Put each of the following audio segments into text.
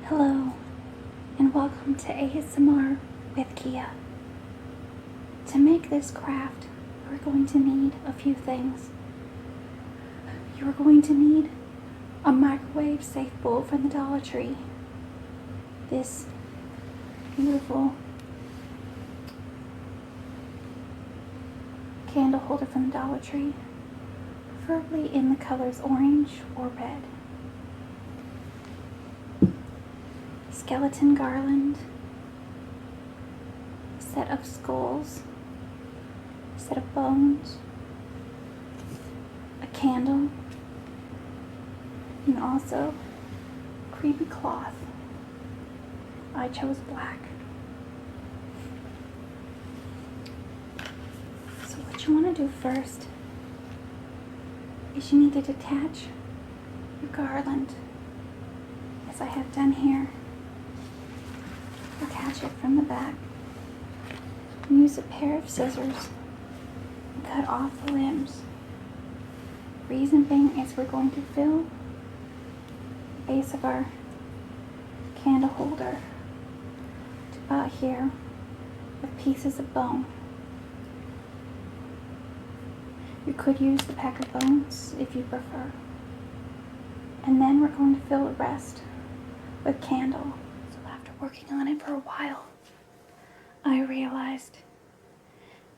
Hello, and welcome to ASMR with Kia. To make this craft, we're going to need a few things. You're going to need a microwave safe bowl from the Dollar Tree. This beautiful candle holder from the Dollar Tree, preferably in the colors orange or red. Skeleton garland, a set of skulls, a set of bones, a candle, and also creepy cloth. I chose black. So what you want to do first is you need to detach your garland, as I have done here. Attach it from the back and use a pair of scissors and cut off the limbs. Reason being is we're going to fill the base of our candle holder to about here with pieces of bone. You could use the pack of bones if you prefer. And then we're going to fill the rest with candle. Working on it for a while, I realized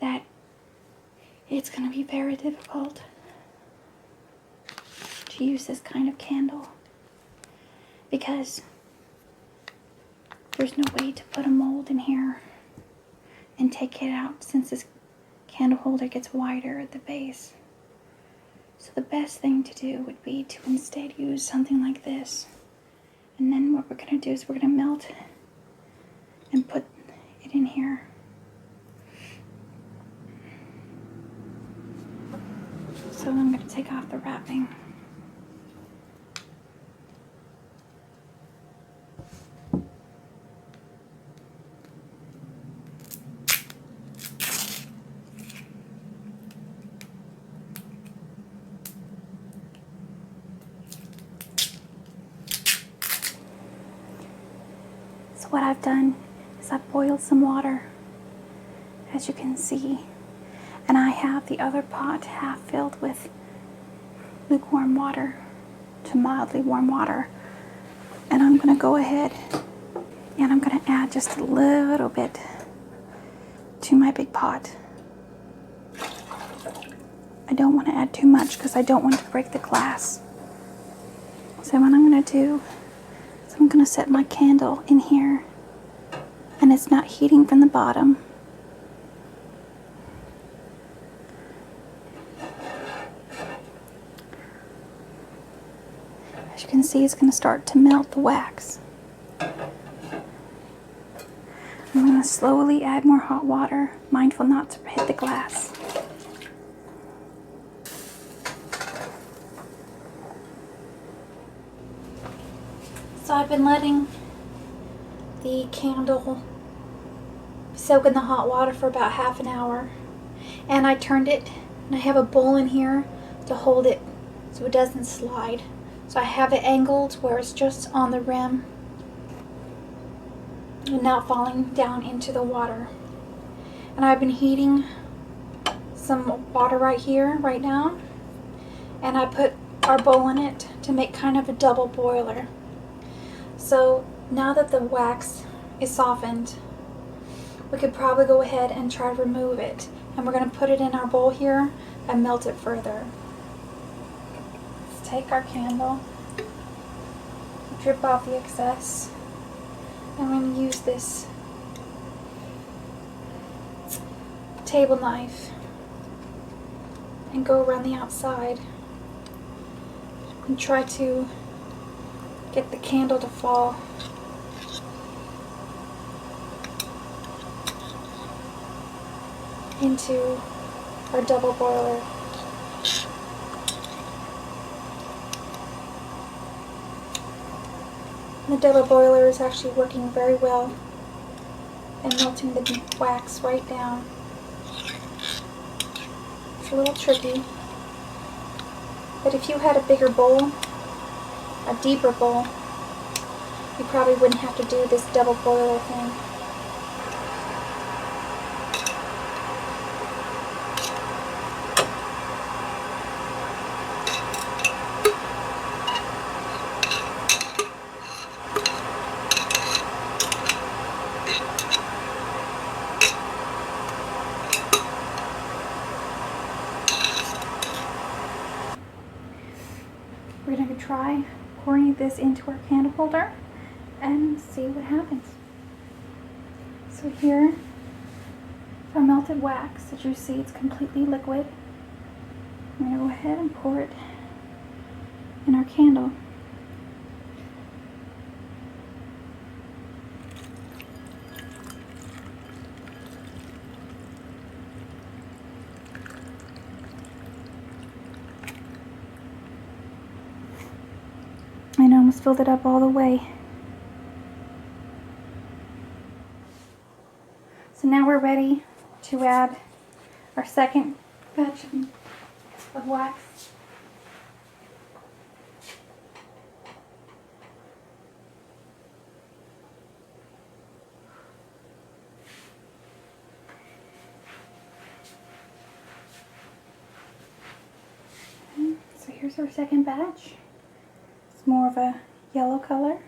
that it's going to be very difficult to use this kind of candle because there's no way to put a mold in here and take it out since this candle holder gets wider at the base. So the best thing to do would be to instead use something like this. And then what we're going to do is we're going to melt and put it in here. So I'm going to take off the wrapping. So what I've done is I've boiled some water, as you can see, and I have the other pot half filled with lukewarm water to mildly warm water, and I'm going to go ahead and I'm going to add just a little bit to my big pot. I don't want to add too much because I don't want to break the glass. So what I'm going to do is I'm going to set my candle in here, and it's not heating from the bottom. As you can see, it's going to start to melt the wax. I'm going to slowly add more hot water, mindful not to hit the glass. So I've been letting the candle soak in the hot water for about half an hour, and I turned it, and I have a bowl in here to hold it so it doesn't slide. So I have it angled where it's just on the rim and not falling down into the water. And I've been heating some water right here right now, and I put our bowl in it to make kind of a double boiler. So now that the wax is softened, we could probably go ahead and try to remove it. And we're going to put it in our bowl here and melt it further. Let's take our candle, drip off the excess, and I'm going to use this table knife and go around the outside and try to get the candle to fall. Into our double boiler. The double boiler is actually working very well and melting the wax right down. It's a little tricky, but if you had a bigger bowl, a deeper bowl, you probably wouldn't have to do this double boiler thing. We're going to try pouring this into our candle holder and see what happens. So here, our melted wax, as you see, it's completely liquid. I'm going to go ahead and pour it in our candle. I almost filled it up all the way. So now we're ready to add our second batch of wax. So here's our second batch. It's more of a yellow color.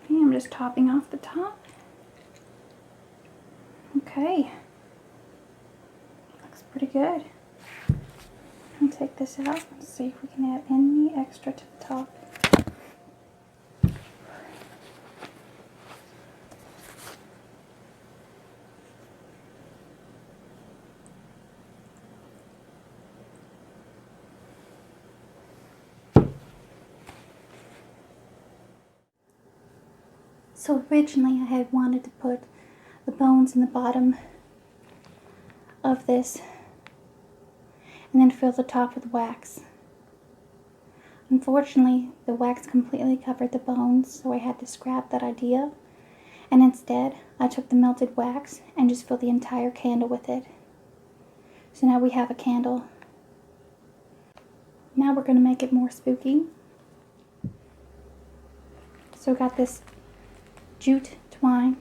Okay, I'm just topping off the top. Okay, looks pretty good. I'll take this out and see if we can add any extra to the top. So originally I had wanted to put the bones in the bottom of this and then fill the top with wax. Unfortunately, the wax completely covered the bones, so I had to scrap that idea, and instead I took the melted wax and just filled the entire candle with it. So now we have a candle. Now we're going to make it more spooky. So we got this jute twine,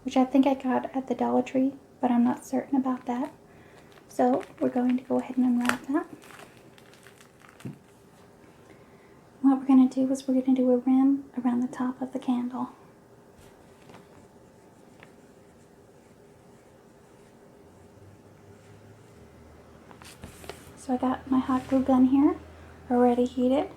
which I think I got at the Dollar Tree, but I'm not certain about that. So we're going to go ahead and unwrap that. What we're going to do is we're going to do a rim around the top of the candle. So I got my hot glue gun here, already heated.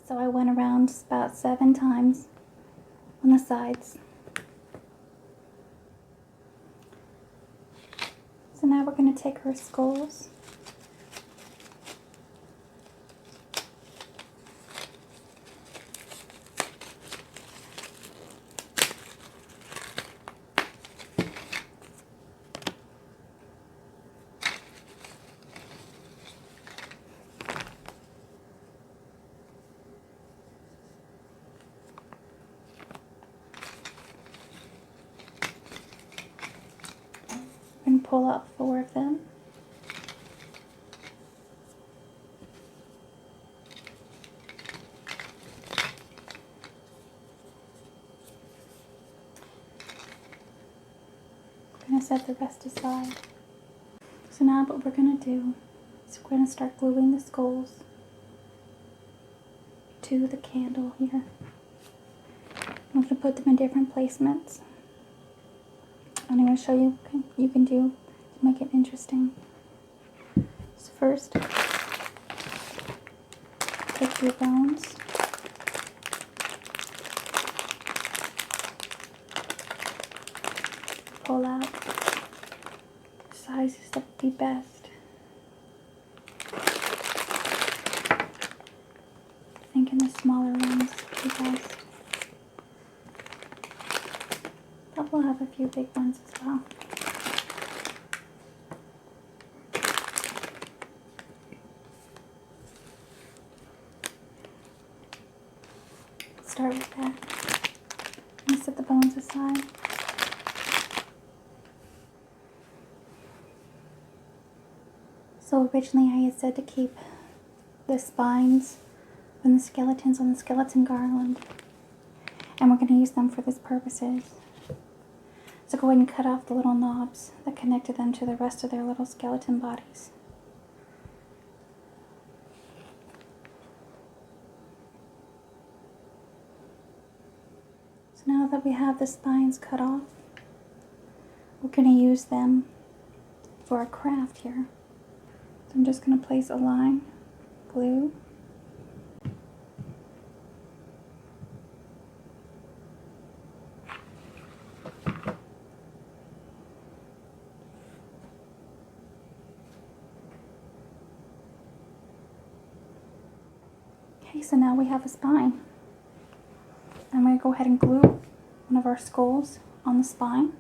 So I went around just about 7 times on the sides. So now we're going to take our skulls. And pull out 4 of them. I'm going to set the rest aside. So now what we're going to do is we're going to start gluing the skulls to the candle here. I'm going to put them in different placements. And I'm going to show you what you can do to make it interesting. So first, take your bones, pull out sizes that would be best. Thinking the smaller ones would be best. But we'll have a few big ones as well. Let's start with that. I'm going to set the bones aside. So originally I had said to keep the spines and the skeletons on the skeleton garland. And we're going to use them for these purposes. So go ahead and cut off the little knobs that connected them to the rest of their little skeleton bodies. So now that we have the spines cut off, we're going to use them for our craft here. So I'm just going to place a line, glue, okay, so now we have a spine. I'm going to go ahead and glue one of our skulls on the spine.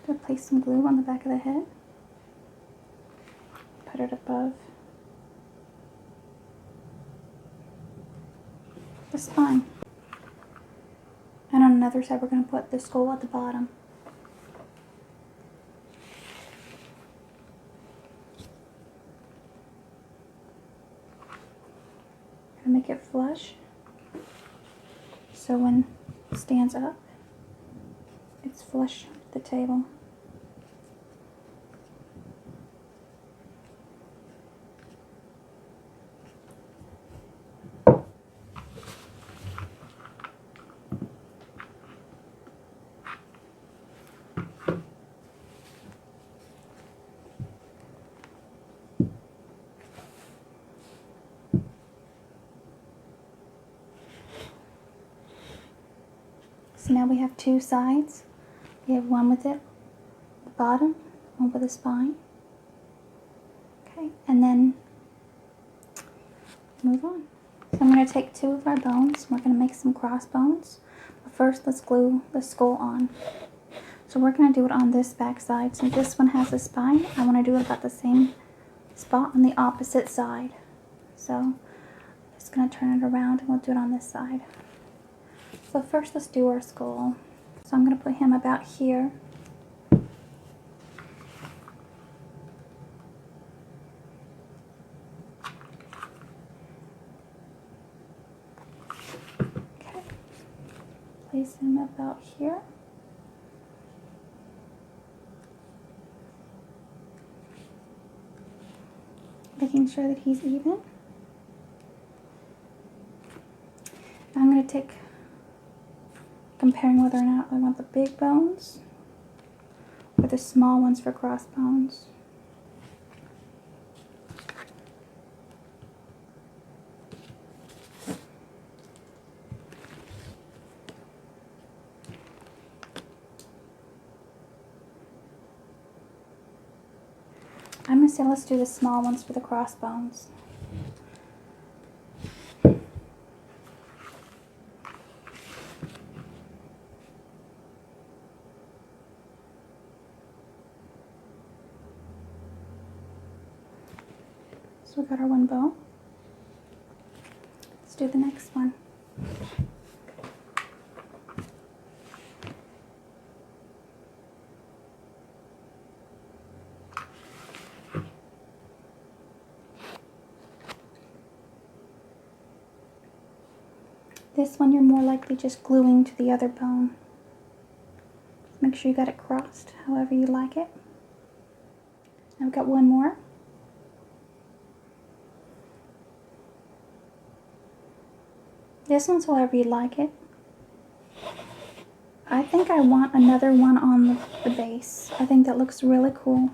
Going to place some glue on the back of the head. Put it above the spine. And on another side we're going to put the skull at the bottom. Make it flush so when it stands up it's flush with the table. So now we have two sides. We have one with it, the bottom, one with the spine. Okay, and then move on. So I'm going to take two of our bones. We're going to make some crossbones. But first, let's glue the skull on. So we're going to do it on this back side. Since this one has a spine, I want to do it about the same spot on the opposite side. So I'm just going to turn it around and we'll do it on this side. So first let's do our skull. So I'm going to put him about here. Okay. Place him about here. Making sure that he's even. I'm going to take comparing whether or not I want the big bones or the small ones for crossbones. I'm going to say let's do the small ones for the crossbones. So we got our one bow. Let's do the next one. This one you're more likely just gluing to the other bone. Make sure you got it crossed however you like it. I've got one more. This one's however you like it. I think I want another one on the base. I think that looks really cool.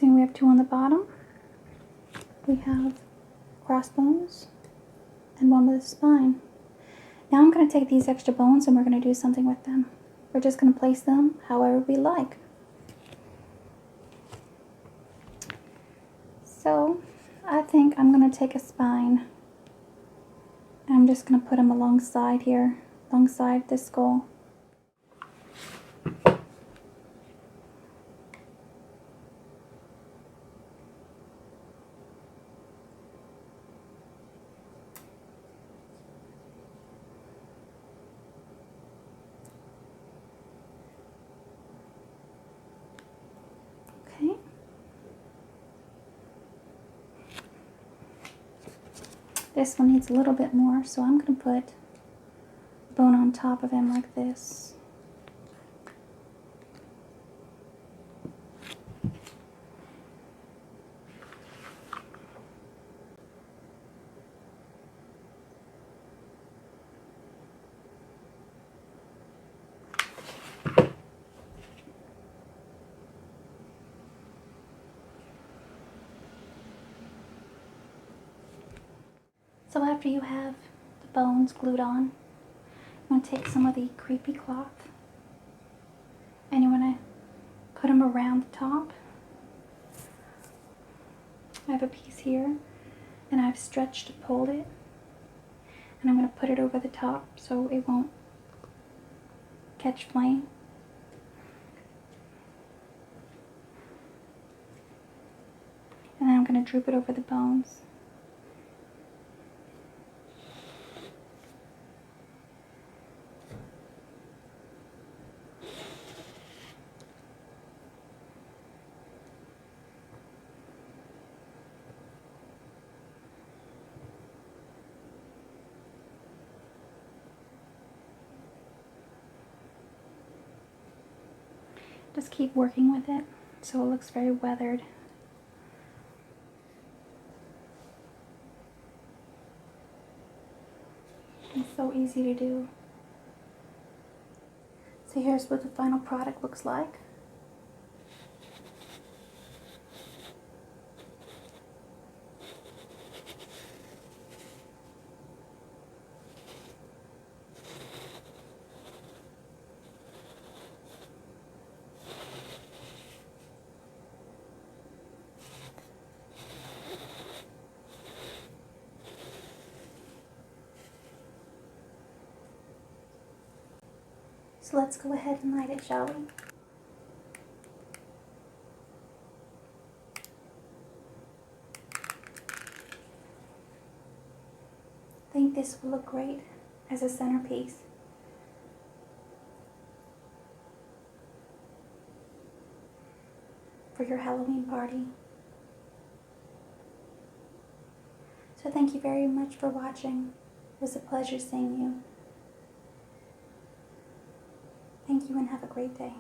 See, we have 2 on the bottom. We have crossbones and 1 with a spine. Now I'm going to take these extra bones and we're going to do something with them. We're just going to place them however we like. So I think I'm going to take a spine and I'm just going to put them alongside here, alongside this skull. Okay. This one needs a little bit more, so I'm going to put bone on top of him like this. So after you have the bones glued on, I'm going to take some of the creepy cloth and you want to put them around the top. I have a piece here and I've stretched and pulled it, and I'm going to put it over the top so it won't catch flame. And then I'm going to droop it over the bones. Just keep working with it so it looks very weathered. It's so easy to do. So here's what the final product looks like. So let's go ahead and light it, shall we? I think this will look great as a centerpiece. For your Halloween party. So thank you very much for watching. It was a pleasure seeing you. Thank you and have a great day.